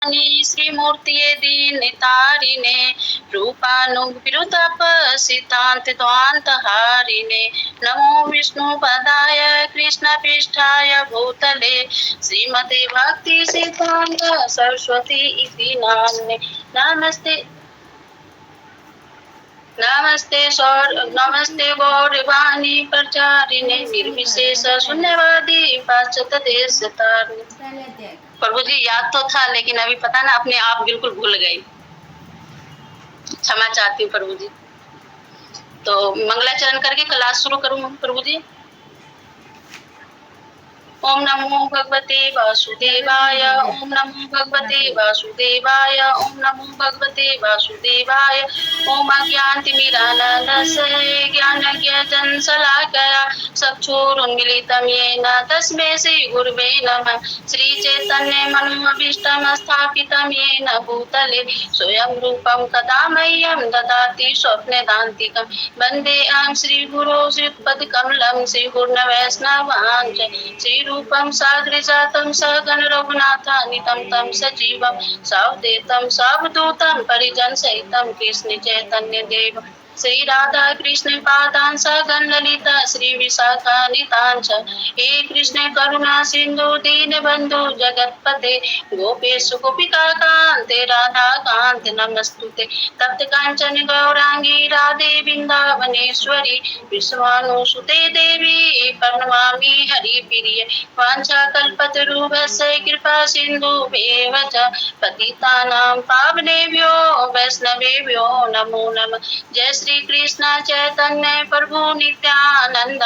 श्रीमूर्तिये दीनतारिणे रूपानुविरुतपसितान्तिद्वान्तहारिणे नमो विष्णुपदाय कृष्णपृष्ठाय भूतले श्रीमते भक्ति सिद्धान्त सरस्वती इति नाम्ने नमस्ते नमस्ते गौरवाणी प्रचारिणे निर्विशेष शून्यवादी पाश्चात्य देश तारिणे। प्रभु जी याद तो था लेकिन अभी पता ना अपने आप बिल्कुल भूल गई, क्षमा चाहती हूँ प्रभु जी। तो मंगलाचरण करके क्लास शुरू करूँ प्रभु जी। ओम नमो भगवते वासुदेवाय ओम नमो भगवते वासुदेवाय ओम नमो भगवते वासुदेवाय ओम अज्ञानतिमिरान्धस्य ज्ञानज्ञानशलाकया चक्षुरुन्मीलितं येन तस्मै श्रीगुरवे नमः। श्रीचैतन्यमनोभीष्टं स्थापितं येन भूतले स्वयं रूपं कदा मह्यं ददाति स्वप्नदान्तिकं वन्देऽहं श्रीगुरो श्रीपदकमलं श्रीपूर्णवैष्णवांश्च श्रीरूपं साग्रजातं सहगण रघुनाथान्वितं तं सजीवं सावधूतं सावधूतं परिजनसहितं कृष्ण चैतन्य देव श्री राधा कृष्ण पादान् सहगण ललिता श्री विशाखान्वितांश्च हे कृष्ण करुणा सिंधु दीनबन्धु जगत्पते गोपेश गोपिका कान्ते राधा कान्ते नमस्तुते तप्त कांचन गौरांगी राधे वृंदावनेश्वरी विश्वानुसुते देवी प्रणमामि हरिप्रिये वाञ्छाकल्पतरुभ्यश्च कृपा सिन्धुभ्येव च पतितानां पावनेभ्यो वैष्णवेभ्यो नमो नमः। जय श्री कृष्ण चैतन्य प्रभु नित्यानंद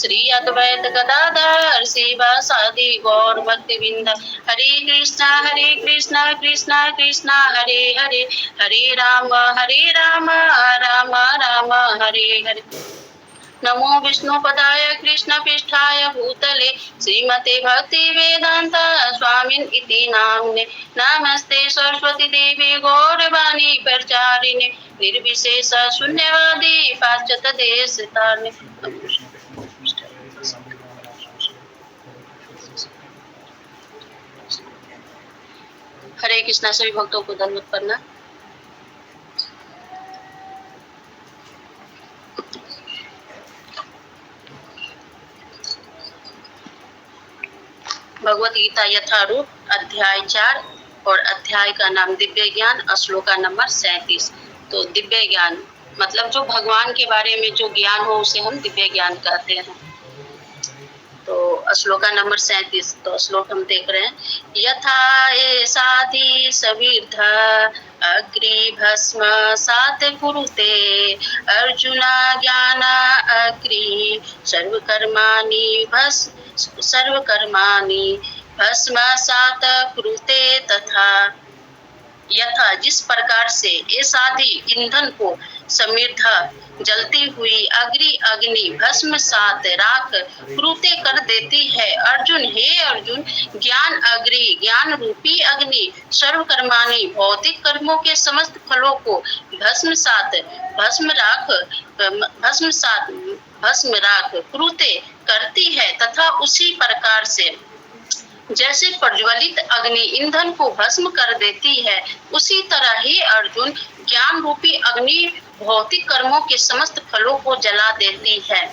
श्री अद्वैत गदाधर शिवासादि गौर भक्तवृंद हरे कृष्ण कृष्ण कृष्ण हरे हरे हरे राम राम राम हरे हरे। नमो विष्णुपदाय कृष्णपृष्ठाय भूतले श्रीमते भक्ति वेदांत स्वामिन् इति नाम्ने नमस्ते सरस्वती देवी गौरवाणी प्रचारिणे निर्विशेष शून्यवादी पाश्चात्य देश तारिणे। हरे कृष्णा सभी भक्तों को धन्यवाद करना। भगवत गीता यथारूप अध्याय 4 और अध्याय का नाम दिव्य ज्ञान, श्लोक का नंबर 37। तो दिव्य ज्ञान मतलब जो भगवान के बारे में जो ज्ञान हो उसे हम दिव्य ज्ञान कहते हैं। तो श्लोक का नंबर 37। तो श्लोक हम देख रहे हैं। यथा साधि सविर्ध अग्नि भस्म सात कुरुते अर्जुन ज्ञान अग्नि सर्वकर्माणि भस्मसात कुरुते तथा यथा जिस प्रकार से ये साधी ईंधन को समृद्ध जलती हुई अग्नि भस्म सात राख क्रूते कर देती है। अर्जुन हे अर्जुन ज्ञान रूपी अग्नि सर्वकर्माणि भौतिक कर्मों के समस्त फलों को भस्म राख क्रूते करती है तथा उसी प्रकार से जैसे प्रज्वलित अग्नि ईंधन को भस्म कर देती है उसी तरह ही अर्जुन ज्ञान रूपी अग्नि भौतिक कर्मों के समस्त फलों को जला देती है।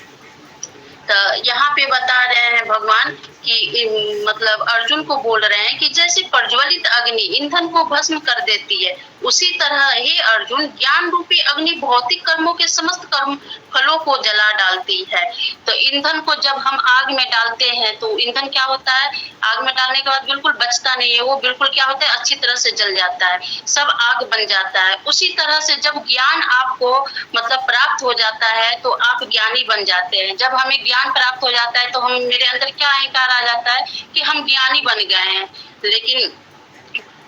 तो यहाँ पे बता रहे हैं भगवान कि मतलब अर्जुन को बोल रहे हैं कि जैसे प्रज्वलित अग्नि ईंधन को भस्म कर देती है उसी तरह ही अर्जुन ज्ञान रूपी अग्नि भौतिक कर्मों के समस्त कर्म फलों को जला डालती है। तो ईंधन को जब हम आग में डालते हैं तो ईंधन क्या होता है, आग में डालने के बाद बिल्कुल बचता नहीं है, वो बिल्कुल क्या होता है अच्छी तरह से जल जाता है, सब आग बन जाता है। उसी तरह से जब ज्ञान आपको मतलब प्राप्त हो जाता है तो आप ज्ञानी बन जाते हैं। जब हमें ज्ञान प्राप्त हो जाता है तो हम मेरे अंदर क्या अहंकार आ जाता है कि हम ज्ञानी बन गए हैं। लेकिन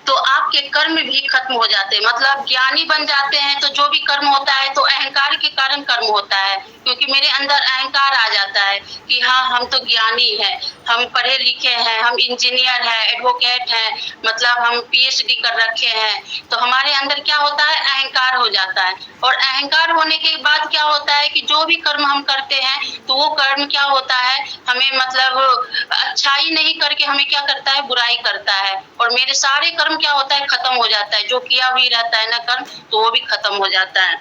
तो आप आपके कर्म भी खत्म हो जाते हैं। मतलब ज्ञानी बन जाते हैं तो जो भी कर्म होता है तो अहंकार के कारण कर्म होता है, क्योंकि मेरे अंदर अहंकार आ जाता है कि हाँ हम तो ज्ञानी हैं, हम पढ़े लिखे हैं, हम इंजीनियर हैं, एडवोकेट हैं, मतलब हम पीएचडी कर रखे हैं। तो हमारे अंदर क्या होता है, अहंकार हो जाता है। और अहंकार होने के बाद क्या होता है कि जो भी कर्म हम करते हैं तो वो कर्म क्या होता है, हमें मतलब अच्छाई नहीं करके हमें क्या करता है, बुराई करता है। और मेरे सारे कर्म क्या होता है, खत्म हो जाता है। जो किया भी रहता है ना कर्म, तो वो भी खत्म हो जाता है।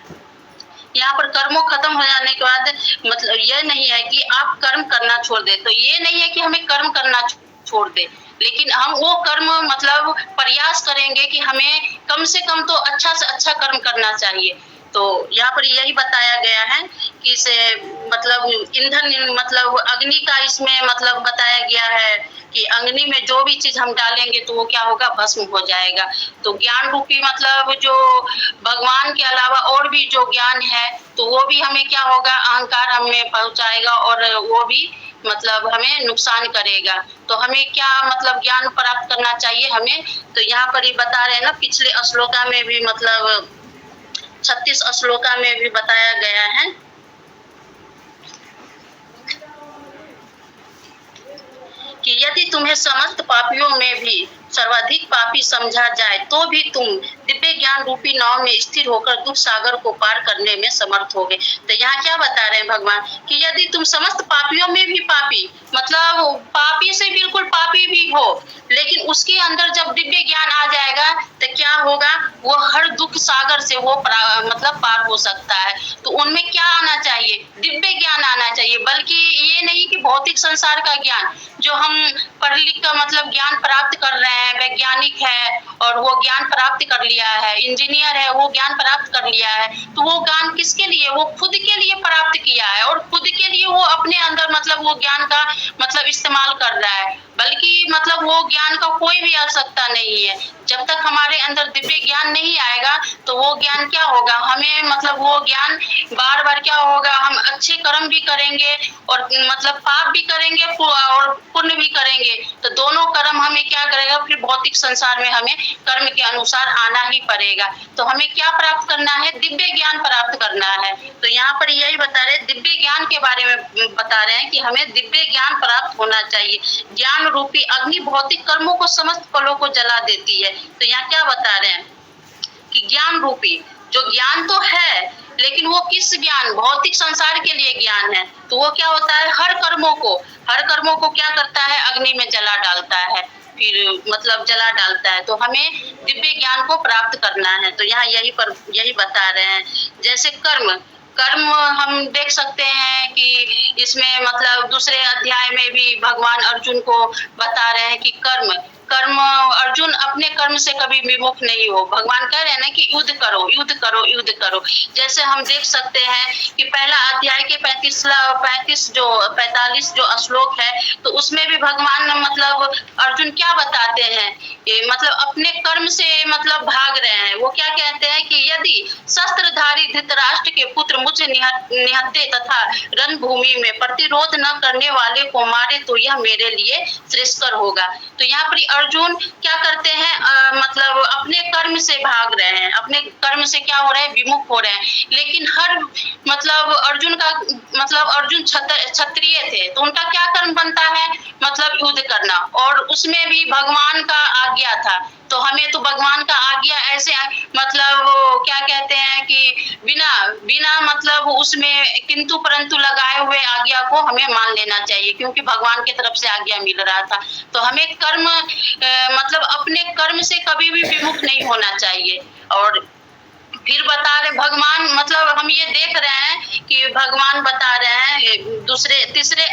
यहाँ पर कर्मों खत्म हो जाने के बाद मतलब ये नहीं है कि आप कर्म करना छोड़ दे, तो ये नहीं है कि हमें कर्म करना छोड़ दे, लेकिन हम वो कर्म मतलब प्रयास करेंगे कि हमें कम से कम तो अच्छा से अच्छा कर्म करना चाहिए। तो यहाँ पर यही बताया गया है कि इसे मतलब ईंधन मतलब अग्नि का इसमें मतलब बताया गया है कि अग्नि में जो भी चीज हम डालेंगे तो वो क्या होगा, भस्म हो जाएगा। तो ज्ञान रूपी मतलब जो भगवान के अलावा और भी जो ज्ञान है तो वो भी हमें क्या होगा, अहंकार हमें पहुंचाएगा और वो भी मतलब हमें नुकसान करेगा। तो हमें क्या मतलब ज्ञान प्राप्त करना चाहिए हमें, तो यहाँ पर ही बता रहे हैं ना, पिछले श्लोका में भी मतलब 36 श्लोका में भी बताया गया है कि यदि तुम्हें समस्त पापियों में भी सर्वाधिक पापी समझा जाए तो भी तुम दिव्य ज्ञान रूपी नाव में स्थिर होकर दुख सागर को पार करने में समर्थ होगे। तो यहाँ क्या बता रहे हैं भगवान कि यदि तुम समस्त पापियों में भी पापी, मतलब पापी से बिल्कुल पापी भी हो, लेकिन उसके अंदर जब दिव्य ज्ञान आ जाएगा तो क्या होगा, वो हर दुख सागर से वो मतलब पार हो सकता है। तो उनमें क्या आना चाहिए, दिव्य ज्ञान आना चाहिए, बल्कि ये नहीं कि भौतिक संसार का ज्ञान जो हम पढ़ लिख कर मतलब ज्ञान प्राप्त कर रहे हैं, वैज्ञानिक है और वो ज्ञान प्राप्त कर लिया है, इंजीनियर है वो ज्ञान प्राप्त कर लिया है, तो वो ज्ञान किसके लिए, वो खुद के लिए प्राप्त किया है और खुद के लिए वो अपने अंदर मतलब वो ज्ञान का मतलब इस्तेमाल कर रहा है, बल्कि मतलब वो ज्ञान का कोई भी आवश्यकता नहीं है। जब तक हमारे अंदर दिव्य ज्ञान नहीं आएगा तो वो ज्ञान क्या होगा, हमें मतलब वो ज्ञान बार बार क्या होगा, हम अच्छे कर्म भी करेंगे और मतलब पाप भी करेंगे और पुण्य भी करेंगे, तो दोनों कर्म हमें क्या करेगा, फिर भौतिक संसार में हमें कर्म के अनुसार आना ही पड़ेगा। तो हमें क्या प्राप्त करना है, दिव्य ज्ञान प्राप्त करना है। तो यहाँ पर यही बता रहे, दिव्य ज्ञान के बारे में बता रहे हैं कि हमें दिव्य ज्ञान प्राप्त होना चाहिए। ज्ञान रूपी अग्नि भौतिक कर्मों को समस्त फलों को जला देती है। तो यहाँ क्या बता रहे हैं कि ज्ञान रूपी जो ज्ञान तो है, लेकिन वो किस ज्ञान, भौतिक संसार के लिए ज्ञान है, तो वो क्या होता है, हर कर्मों को क्या करता है, अग्नि में जला डालता है, फिर मतलब जला डालता है। तो हमें दिव्य ज्ञान को प्राप्त करना है। तो यहाँ यही बता रहे हैं। जैसे कर्म हम देख सकते हैं कि इसमें मतलब दूसरे अध्याय में भी भगवान अर्जुन को बता रहे हैं कि कर्म अर्जुन अपने कर्म से कभी विमुख नहीं हो। भगवान कह रहे हैं ना कि युद्ध करो युद्ध करो युद्ध करो। जैसे हम देख सकते हैं कि पहला अध्याय के 45 जो श्लोक है, तो उसमें भी भगवान मतलब अर्जुन क्या बताते हैं, मतलब अपने कर्म से मतलब भाग रहे हैं। वो क्या कहते हैं कि यदि शस्त्रधारी धृतराष्ट्र के पुत्र मुझे निहत्ते तथा रणभूमि में प्रतिरोध न करने वाले को मारे तो यह मेरे लिए श्रेष्ठकर होगा। तो यहाँ पर अर्जुन क्या करते हैं, मतलब अपने कर्म से भाग रहे हैं, अपने कर्म से क्या हो रहे हैं, विमुख हो रहे हैं। लेकिन हर मतलब अर्जुन क्षत्रिय थे, तो उनका क्या कर्म बनता है, मतलब युद्ध करना, और उसमें भी भगवान का आज्ञा था। तो हमें तो भगवान का आज्ञा ऐसे मतलब क्या कहते हैं कि बिना मतलब उसमें किंतु परंतु लगाए हुए आज्ञा को हमें मान लेना चाहिए, क्योंकि भगवान की तरफ से आज्ञा मिल रहा था। तो हमें कर्म मतलब अपने कर्म से कभी भी विमुख नहीं होना चाहिए। और फिर बता रहे भगवान, मतलब हम ये देख रहे हैं कि भगवान बता रहे हैं तीसरे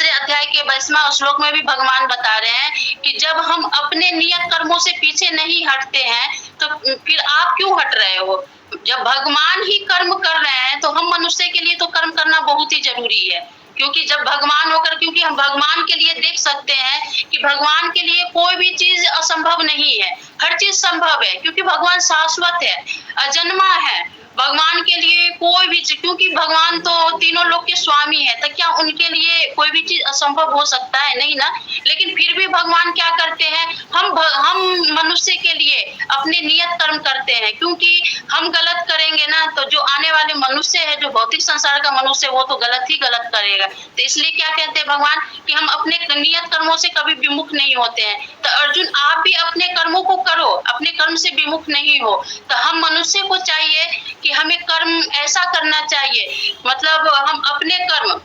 अध्याय के 22वां श्लोक में भी भगवान बता रहे हैं कि जब हम अपने नियत कर्मों से पीछे नहीं हटते हैं तो फिर आप क्यों हट रहे हो। जब भगवान ही कर्म कर रहे हैं तो हम मनुष्य के लिए तो कर्म करना बहुत ही जरूरी है, क्योंकि जब भगवान होकर, क्योंकि हम भगवान के लिए देख सकते हैं कि भगवान के लिए कोई भी चीज असंभव नहीं है, हर चीज संभव है, क्योंकि भगवान शाश्वत है, अजन्मा है, भगवान के लिए कोई भी चीज़, क्योंकि भगवान तो तीनों लोक के स्वामी है, तो क्या उनके लिए कोई भी चीज़ असंभव हो सकता है? नहीं ना। लेकिन फिर भी भगवान क्या करते हैं, हम मनुष्य के लिए अपने नियत कर्म करते हैं, क्योंकि हम गलत करेंगे ना तो जो आने वाले मनुष्य है, जो भौतिक संसार का मनुष्य, वो तो गलत ही गलत करेगा। तो इसलिए क्या कहते हैं भगवान कि हम अपने नियत कर्मों से कभी विमुख नहीं होते हैं। तो अर्जुन, आप भी अपने कर्मों को करो, अपने कर्म से विमुख नहीं हो। तो हम मनुष्य को चाहिए कि हमें कर्म ऐसा करना चाहिए, मतलब हम अपने कर्म,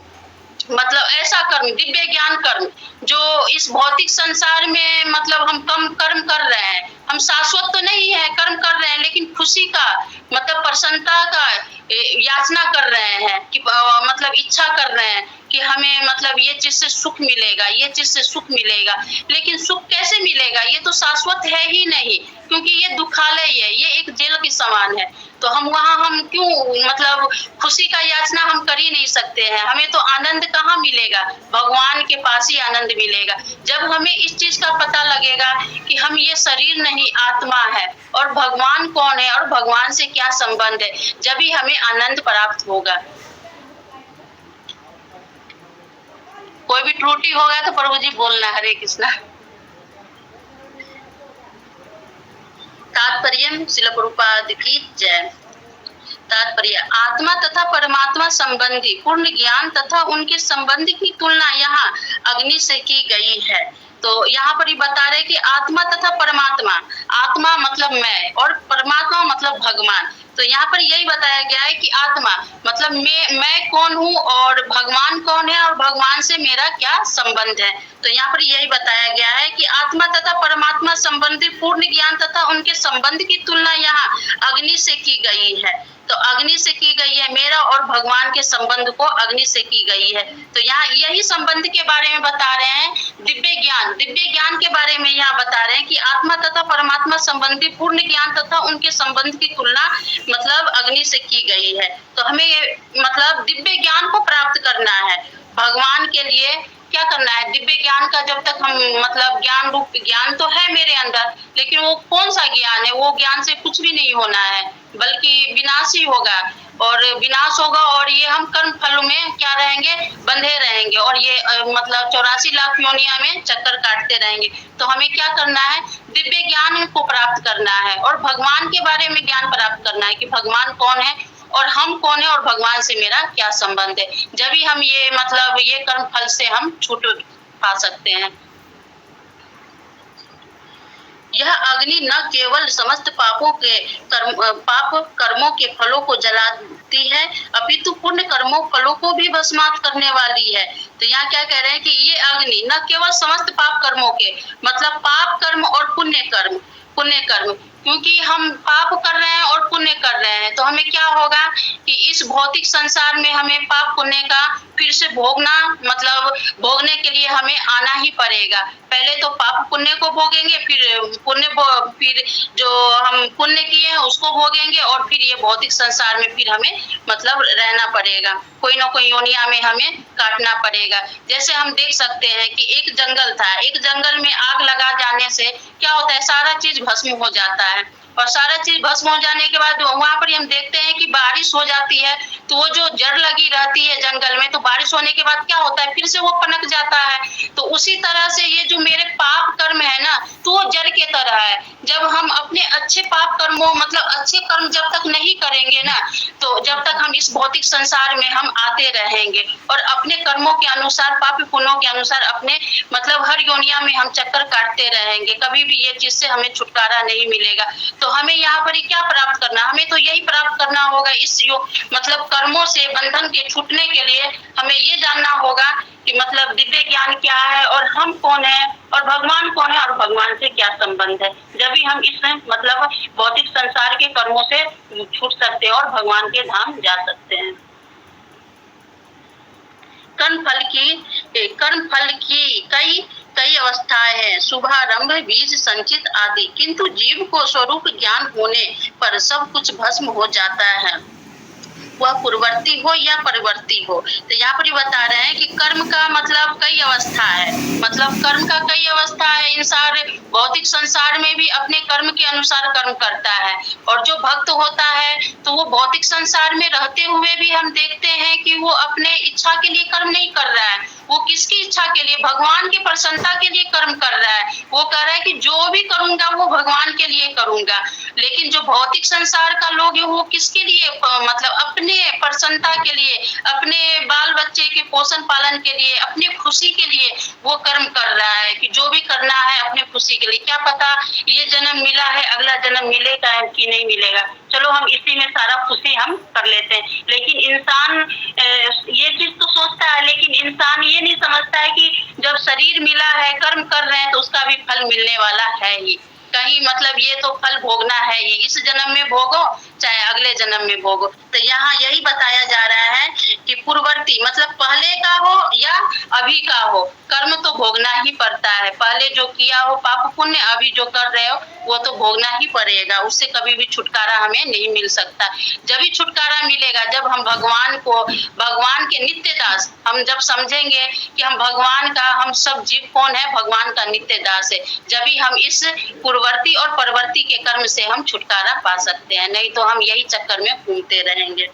मतलब ऐसा कर्म, दिव्य ज्ञान कर्म, जो इस भौतिक संसार में मतलब हम कम कर्म कर रहे हैं, हम शाश्वत तो नहीं है, कर्म कर रहे हैं, लेकिन खुशी का, मतलब प्रसन्नता का याचना कर रहे हैं कि मतलब इच्छा कर रहे हैं कि हमें मतलब ये चीज से सुख मिलेगा, ये चीज से सुख मिलेगा। लेकिन सुख कैसे मिलेगा, ये तो शाश्वत है ही नहीं, क्योंकि ये दुखालय है, ये एक जेल के समान है। तो हम वहाँ हम क्यों, मतलब खुशी का याचना हम कर ही नहीं सकते हैं। हमें तो आनंद कहाँ मिलेगा, भगवान के पास ही आनंद मिलेगा। जब हमें इस चीज का पता लगेगा कि हम ये शरीर नहीं, आत्मा है, और भगवान कौन है और भगवान से क्या संबंध है, जब ही हमें आनंद प्राप्त होगा। कोई भी त्रुटि होगा तो प्रभु जी बोलना। हरे कृष्णा। तात्पर्य श्रील प्रभुपाद की जय। तात्पर्य, आत्मा तथा परमात्मा संबंधी पूर्ण ज्ञान तथा उनके संबंध की तुलना यहाँ अग्नि से की गई है। तो यहाँ पर ये बता रहे कि आत्मा तथा परमात्मा, आत्मा मतलब मैं और परमात्मा मतलब भगवान। तो यहाँ पर यही बताया गया है कि आत्मा मतलब मैं कौन हूँ और भगवान कौन है और भगवान से मेरा क्या संबंध है। तो यहाँ पर यही बताया गया है कि आत्मा तथा परमात्मा संबंधी पूर्ण ज्ञान तथा उनके संबंध की तुलना यहाँ अग्नि से की गई है। तो अग्नि से की गई है, मेरा और भगवान के संबंध को अग्नि से की गई है। तो यहाँ यही संबंध के बारे में बता रहे हैं। दिव्य ज्ञान के बारे में यहाँ बता रहे हैं कि आत्मा तथा परमात्मा संबंधी पूर्ण ज्ञान तथा उनके संबंध की तुलना मतलब अग्नि से की गई है। तो हमें मतलब दिव्य ज्ञान को प्राप्त करना है। भगवान के लिए क्या करना है, दिव्य ज्ञान का जब तक हम मतलब ज्ञान रूप ज्ञान तो है मेरे अंदर, लेकिन वो कौन सा ज्ञान है, वो ज्ञान से कुछ भी नहीं होना है, बल्कि विनाश ही होगा और विनाश होगा। और ये हम कर्म फलों में क्या रहेंगे, बंधे रहेंगे और ये मतलब 84 लाख योनिया में चक्कर काटते रहेंगे। तो हमें क्या करना है, दिव्य ज्ञान को प्राप्त करना है और भगवान के बारे में ज्ञान प्राप्त करना है कि भगवान कौन है और हम कौन है और भगवान से मेरा क्या संबंध है। जब भी हम ये मतलब ये कर्म फल से हम छूट पा सकते हैं। यह अग्नि न केवल समस्त पाप कर्मों के फलों को जलाती है, अपितु पुण्य कर्मों फलों को भी भस्मात करने वाली है। तो यहाँ क्या कह रहे हैं कि ये अग्नि न केवल समस्त पाप कर्मों के, मतलब पाप कर्म और पुण्य कर्म, क्योंकि हम पाप कर रहे हैं और पुण्य कर रहे हैं, तो हमें क्या होगा कि इस भौतिक संसार में हमें पाप पुण्य का फिर से भोगने के लिए हमें आना ही पड़ेगा। पहले तो पाप पुण्य को भोगेंगे, फिर जो हम पुण्य किए हैं उसको भोगेंगे और फिर ये भौतिक संसार में फिर हमें मतलब रहना पड़ेगा, कोई ना कोई योनिया में हमें काटना पड़ेगा। जैसे हम देख सकते हैं कि एक जंगल था, एक जंगल में आग लगा जाने से क्या होता है, सारा चीज भस्म हो जाता है और सारा चीज भस्म हो जाने के बाद वहां पर हम देखते हैं कि बारिश हो जाती है, तो वो जो जड़ लगी रहती है जंगल में, तो बारिश होने के बाद क्या होता है, फिर से वो पनक जाता है। तो उसी तरह से ये जो मेरे पाप कर्म है ना, तो वो जड़ के तरह है। जब हम अपने अच्छे पाप कर्मों मतलब अच्छे कर्म जब तक नहीं करेंगे ना, तो जब तक हम इस भौतिक संसार में हम आते रहेंगे और अपने कर्मों के अनुसार, पाप पुण्यों के अनुसार अपने मतलब हर योनिया में हम चक्कर काटते रहेंगे, कभी भी ये चीज से हमें छुटकारा नहीं मिलेगा। तो हमें यहाँ पर क्या प्राप्त करना, हमें तो यही प्राप्त करना होगा, इस मतलब कर्मों से बंधन के छूटने के लिए हमें ये जानना होगा कि मतलब दिव्य ज्ञान क्या है और हम कौन है और भगवान कौन है और भगवान से क्या संबंध है। जब भी हम इस मतलब भौतिक संसार के कर्मों से छूट सकते हैं और भगवान के धाम जा सकते हैं। कर्म फल की कई अवस्थाएं हैं, शुभारंभ, बीज, संचित आदि, किंतु जीव को स्वरूप ज्ञान होने पर सब कुछ भस्म हो जाता है। वह पूर्ववर्ती हो या परवर्ती हो। तो यहाँ पर बता रहे हैं कि कर्म का मतलब कई अवस्था है, मतलब कर्म का कई अवस्था है। इंसान भौतिक संसार में भी अपने कर्म के अनुसार कर्म करता है, और जो भक्त होता है तो वो भौतिक संसार में रहते हुए भी हम देखते हैं कि वो अपने इच्छा के लिए कर्म नहीं कर रहा है, वो किसकी इच्छा के लिए, भगवान की प्रसन्नता के लिए कर्म कर रहा है। वो कह रहा है कि जो भी करूंगा वो भगवान के लिए करूंगा। लेकिन जो भौतिक संसार का लोग है वो किसके लिए, मतलब अपने प्रसन्नता के लिए, अपने बाल बच्चे के पोषण पालन के लिए, अपनी खुशी के लिए वो कर्म कर रहा है कि जो भी करना है अपने खुशी के लिए। क्या पता ये जन्म मिला है, अगला जन्म मिलेगा कि नहीं मिलेगा, चलो हम इसी में सारा खुशी हम कर लेते हैं। लेकिन इंसान ये चीज तो सोचता है, लेकिन इंसान ये नहीं समझता है कि जब शरीर मिला है, कर्म कर रहे हैं, तो उसका भी फल मिलने वाला है ही। कहीं मतलब ये तो फल भोगना है ही, इस जन्म में भोगो चाहे अगले जन्म में भोगो। तो यहाँ यही बताया जा रहा है कि पूर्ववर्ती मतलब पहले का हो या अभी का हो, कर्म तो भोगना ही पड़ता है। पहले जो किया हो पाप पुण्य, अभी जो कर रहे हो वो तो भोगना ही पड़ेगा, उससे कभी भी छुटकारा हमें नहीं मिल सकता। जब ही छुटकारा मिलेगा जब हम भगवान को, भगवान के नित्य दास, हम जब समझेंगे कि हम भगवान का, हम सब जीव कौन है, भगवान का नित्य दास है, जब ही हम इस पूर्ववर्ती और परवर्ती के कर्म से हम छुटकारा पा सकते हैं, नहीं तो हम यही चक्कर में घूमते रहेंगे।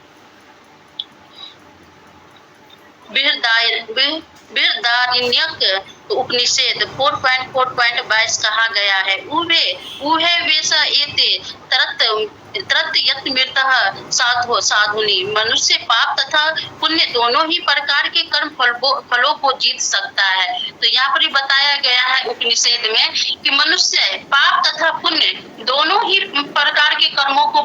बृहदारण्यक उपनिषद 4.4.22 कहा गया है, उहे उहे वेश एते तरत यत मृतः साधुनी। मनुष्य पाप तथा पुण्य दोनों ही प्रकार के कर्म फलों को जीत सकता है। तो यहाँ पर बताया गया है उपनिषद में कि मनुष्य पाप तथा पुण्य दोनों ही प्रकार के कर्मों को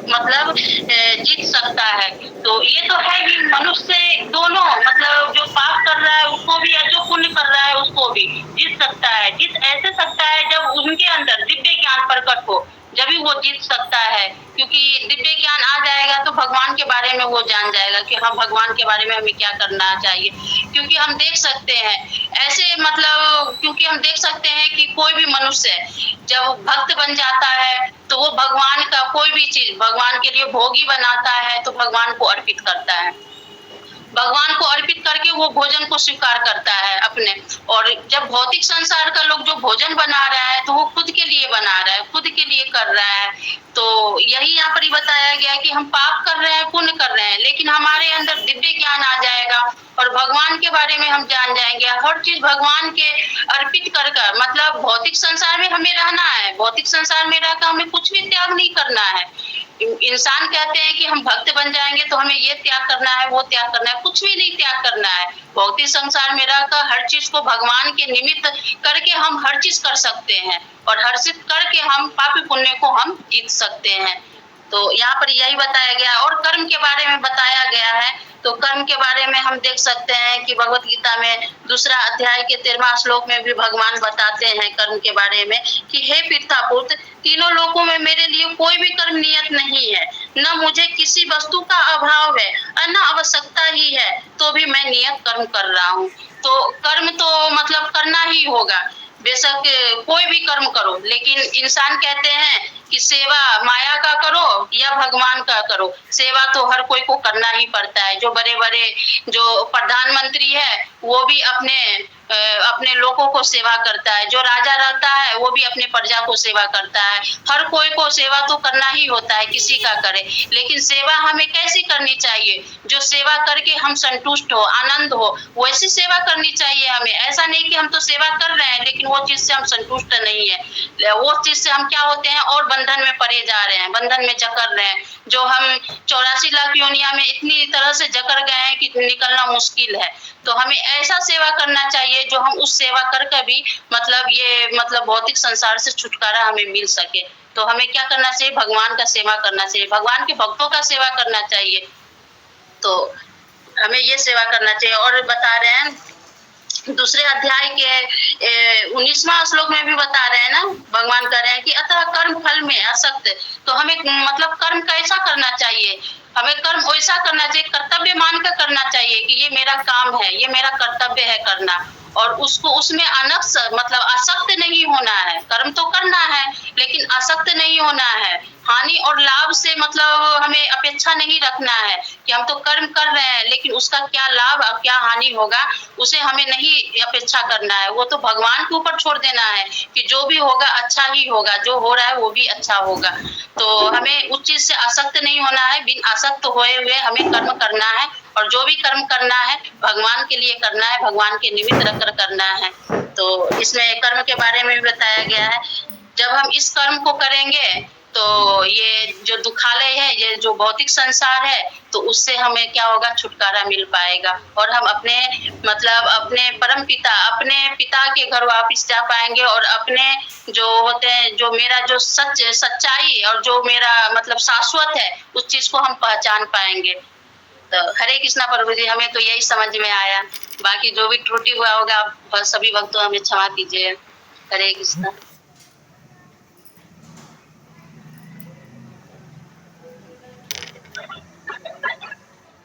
मतलब जीत सकता है। तो ये तो है कि मनुष्य दोनों, मतलब जो पाप कर रहा है उसको भी या जो पुण्य कर रहा है उसको भी जीत सकता है। जीत ऐसे सकता है जब उनके अंदर दिव्य ज्ञान प्रकट हो, जब भी वो जीत सकता है। क्योंकि दिव्य ज्ञान आ जाएगा तो भगवान के बारे में वो जान जाएगा कि हाँ भगवान के बारे में हमें क्या करना चाहिए। क्योंकि हम देख सकते हैं ऐसे, मतलब क्योंकि हम देख सकते हैं कि कोई भी मनुष्य जब भक्त बन जाता है तो वो भगवान का कोई भी चीज भगवान के लिए भोगी बनाता है, तो भगवान को अर्पित करता है। भगवान को अर्पित करके वो भोजन को स्वीकार करता है अपने। और जब भौतिक संसार का लोग जो भोजन बना रहा है तो वो खुद के लिए बना रहा है, खुद के लिए कर रहा है। तो यही यहाँ पर बताया गया कि हम पाप कर रहे हैं, पुण्य कर रहे हैं, लेकिन हमारे अंदर दिव्य ज्ञान आ जाएगा और भगवान के बारे में हम जान जाएंगे। हर चीज भगवान के अर्पित कर, मतलब भौतिक संसार में हमें रहना है, भौतिक संसार में रहकर हमें कुछ भी त्याग नहीं करना है। इंसान कहते हैं कि हम भक्त बन जाएंगे तो हमें ये त्याग करना है, वो त्याग करना है, कुछ भी नहीं त्याग करना है। भौतिक संसार में रहकर हर चीज को भगवान के निमित्त करके हम हर चीज कर सकते हैं, और हर चीज करके हम पापी पुण्य को हम जीत सकते हैं। तो यहाँ पर यही बताया गया। और कर्म के बारे में बताया गया है, तो कर्म के बारे में हम देख सकते हैं कि भगवत गीता में 2 अध्याय के 13वां श्लोक में भी भगवान बताते हैं कर्म के बारे में कि हे पृथ्वीपुत्र, तीनों लोकों में मेरे लिए कोई भी कर्म नियत नहीं है, न मुझे किसी वस्तु का अभाव है और न आवश्यकता ही है, तो भी मैं नियत कर्म कर रहा हूँ। तो कर्म तो मतलब करना ही होगा, बेशक कोई भी कर्म करो, लेकिन इंसान कहते हैं कि सेवा माया का करो या भगवान का करो। सेवा तो हर कोई को करना ही पड़ता है। जो बड़े बड़े जो प्रधानमंत्री है वो भी अपने लोगों को सेवा करता है, जो राजा रहता है वो भी अपने प्रजा को सेवा करता है। हर कोई को सेवा तो करना ही होता है, किसी का करे, लेकिन सेवा हमें कैसी करनी चाहिए, जो सेवा करके हम संतुष्ट हो, आनंद हो, वैसी सेवा करनी चाहिए हमें। ऐसा नहीं कि हम तो सेवा कर रहे हैं लेकिन वो चीज से हम संतुष्ट नहीं है, वो चीज से हम क्या होते हैं और बंधन में पड़े जा रहे हैं, बंधन में जकड़ रहे हैं। जो हम 84 लाख योनिया में इतनी तरह से जकड़ गए हैं कि निकलना मुश्किल है। तो हमें ऐसा सेवा करना चाहिए जो हम उस सेवा करके भी मतलब भौतिक संसार से छुटकारा हमें मिल सके। तो हमें क्या करना चाहिए, भगवान का सेवा करना चाहिए, भगवान के भक्तों का सेवा करना चाहिए। तो हमें ये सेवा करना चाहिए। और बता रहे हैं 2 अध्याय के 19वां श्लोक में भी बता रहे हैं ना, भगवान कह रहे हैं कि अतः कर्म फल में आसक्त। तो हमें मतलब कर्म कैसा करना चाहिए, हमें कर्म वैसा करना चाहिए, कर्तव्य मानकर करना चाहिए कि ये मेरा काम है, ये मेरा कर्तव्य है करना, और उसको उसमें मतलब आसक्त नहीं होना है। कर्म तो करना है लेकिन आसक्त नहीं होना है। हानि और लाभ से मतलब हमें अपेक्षा नहीं रखना है कि हम तो कर्म कर रहे हैं, लेकिन उसका क्या लाभ और क्या हानि होगा, उसे हमें नहीं अपेक्षा करना है। वो तो भगवान के ऊपर छोड़ देना है कि जो भी होगा अच्छा ही होगा, जो हो रहा है वो भी अच्छा होगा। तो हमें उस चीज़ से आसक्त नहीं होना है, बिन आसक्त होए हुए हमें कर्म करना है और जो भी कर्म करना है भगवान के लिए करना है, भगवान के निमित्त रख कर करना है। तो इसमें कर्म के बारे में भी बताया गया है। जब हम इस कर्म को करेंगे तो ये जो दुखालय है, ये जो भौतिक संसार है, तो उससे हमें क्या होगा, छुटकारा मिल पाएगा और हम अपने मतलब अपने परम पिता, अपने पिता के घर वापिस जा पाएँगे और अपने जो होते हैं, जो मेरा जो सच्चाई और जो मेरा मतलब शाश्वत है, उस चीज़ को हम पहचान पाएँगे। तो हरे कृष्णा प्रभु जी, हमें तो यही समझ में आया। बाकी जो भी त्रुटि हुआ होगा आप सभी भक्तों हमें क्षमा कीजिए। हरे कृष्णा।